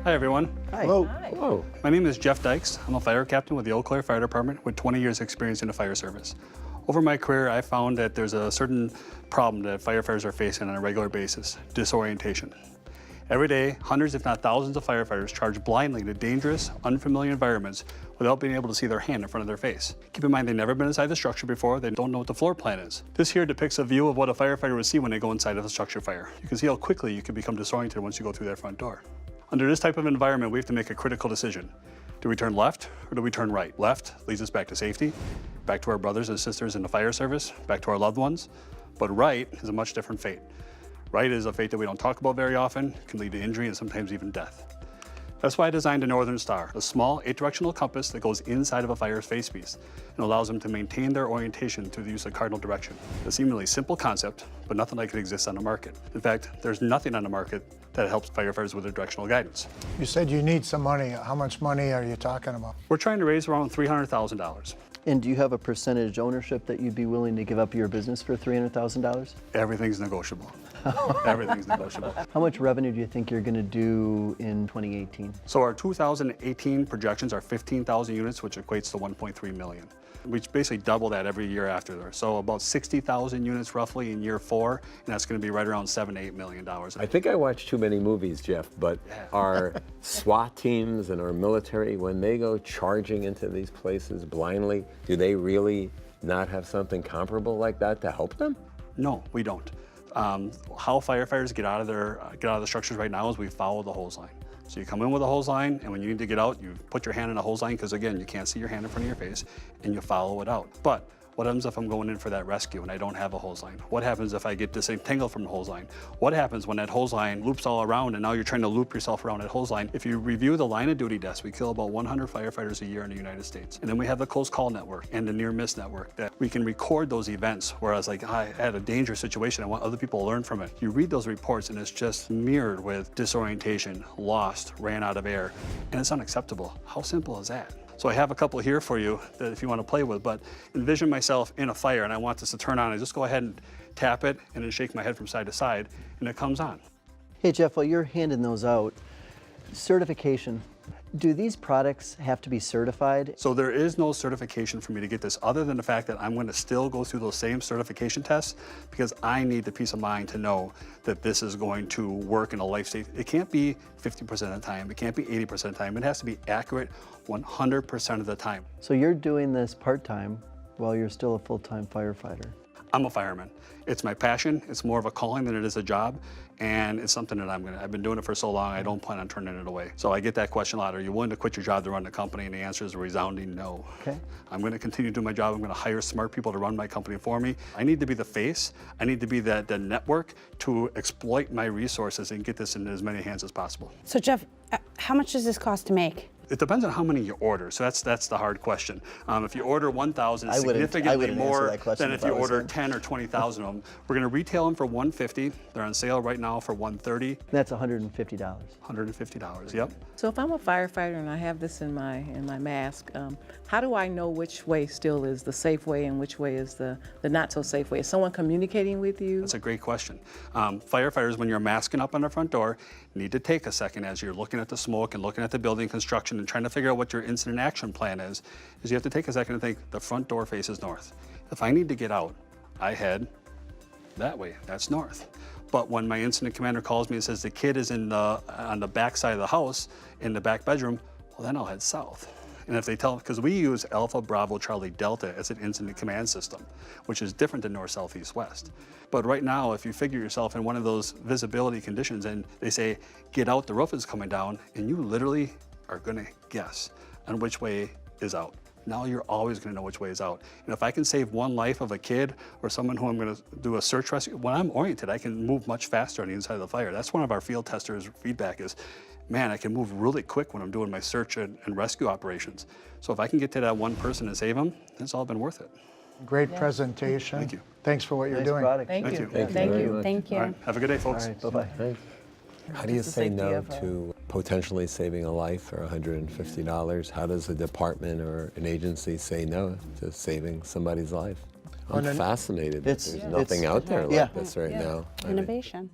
Hi, everyone. Hi. Hello. Hi. Hello. My name is Jeff Dykes. I'm a fire captain with the Eau Claire Fire Department with 20 years experience in the fire service. Over my career, I found that there's a certain problem that firefighters are facing on a regular basis: disorientation. Every day, hundreds if not thousands of firefighters charge blindly to dangerous, unfamiliar environments without being able to see their hand in front of their face. Keep in mind, they've never been inside the structure before. They don't know what the floor plan is. This here depicts a view of what a firefighter would see when they go inside of a structure fire. You can see how quickly you can become disoriented once you go through that front door. Under this type of environment, we have to make a critical decision. Do we turn left or do we turn right? Left leads us back to safety, back to our brothers and sisters in the fire service, back to our loved ones. But right is a much different fate. Right is a fate that we don't talk about very often, can lead to injury and sometimes even death. That's why I designed a Northern Star, a small 8-directional compass that goes inside of a fire's facepiece and allows them to maintain their orientation through the use of cardinal direction. A seemingly simple concept, but nothing like it exists on the market. In fact, there's nothing on the market that helps firefighters with their directional guidance. You said you need some money. How much money are you talking about? We're trying to raise around $300,000. And do you have a percentage ownership that you'd be willing to give up your business for $300,000? Everything's negotiable. Everything's negotiable. How much revenue do you think you're going to do in 2018? So our 2018 projections are 15,000 units, which equates to 1.3 million. We basically double that every year after there. So about 60,000 units roughly in year 4, and that's going to be right around $7 to $8 million. I think I watch too many movies, Jeff, but our SWAT teams and our military, when they go charging into these places blindly, do they really not have something comparable like that to help them? No, we don't. How firefighters get out of the structures right now is we follow the hose line. So you come in with a hose line, and when you need to get out, you put your hand in a hose line, because again, you can't see your hand in front of your face, and you follow it out. But what happens if I'm going in for that rescue and I don't have a hose line? What happens if I get disentangled from the hose line? What happens when that hose line loops all around and now you're trying to loop yourself around that hose line? If you review the line of duty deaths, we kill about 100 firefighters a year in the United States. And then we have the close call network and the near miss network that we can record those events, whereas like I had a dangerous situation, I want other people to learn from it. You read those reports and it's just mirrored with disorientation, lost, ran out of air, and it's unacceptable. How simple is that? So I have a couple here for you that if you want to play with, but envision myself in a fire and I want this to turn on. I just go ahead and tap it and then shake my head from side to side and it comes on. Hey Jeff, while you're handing those out, certification. Do these products have to be certified? So there is no certification for me to get this, other than the fact that I'm going to still go through those same certification tests, because I need the peace of mind to know that this is going to work in a life state. It can't be 50% of the time. It can't be 80% of the time. It has to be accurate 100% of the time. So you're doing this part-time while you're still a full-time firefighter? I'm a fireman. It's my passion. It's more of a calling than it is a job. And it's something that I've been doing it for so long, I don't plan on turning it away. So I get that question a lot: are you willing to quit your job to run the company? And the answer is a resounding no. Okay. I'm going to continue to do my job. I'm going to hire smart people to run my company for me. I need to be the face. I need to be the network to exploit my resources and get this in as many hands as possible. So Jeff, how much does this cost to make? It depends on how many you order, so that's the hard question. If you order 1,000, significantly more than if you order 10 or 20,000 of them. We're going to retail them for $150. They're on sale right now for $130. That's $150. $150, yep. So if I'm a firefighter and I have this in my mask, how do I know which way still is the safe way and which way is the not so safe way? Is someone communicating with you? That's a great question. Firefighters, when you're masking up on the front door, need to take a second as you're looking at the smoke and looking at the building construction and trying to figure out what your incident action plan is you have to take a second and think, the front door faces north. If I need to get out, I head that way, that's north. But when my incident commander calls me and says the kid is on the back side of the house, in the back bedroom, well then I'll head south. And if they tell, because we use Alpha, Bravo, Charlie, Delta as an incident command system, which is different than north, south, east, west. But right now, if you figure yourself in one of those visibility conditions and they say, get out, the roof is coming down, and you literally are gonna guess on which way is out. Now you're always gonna know which way is out. And if I can save one life of a kid or someone who I'm gonna do a search rescue, when I'm oriented, I can move much faster on the inside of the fire. That's one of our field testers' feedback is, man, I can move really quick when I'm doing my search and rescue operations. So if I can get to that one person and save them, it's all been worth it. Great presentation. Thank you. Thanks for what you're doing. Product. Thank you. Thank you. Thank you. All right, have a good day, folks. All right, bye-bye. Thanks. How do you say no to potentially saving a life for $150? How does a department or an agency say no to saving somebody's life? I'm fascinated. There's nothing out there like this right now. Innovation.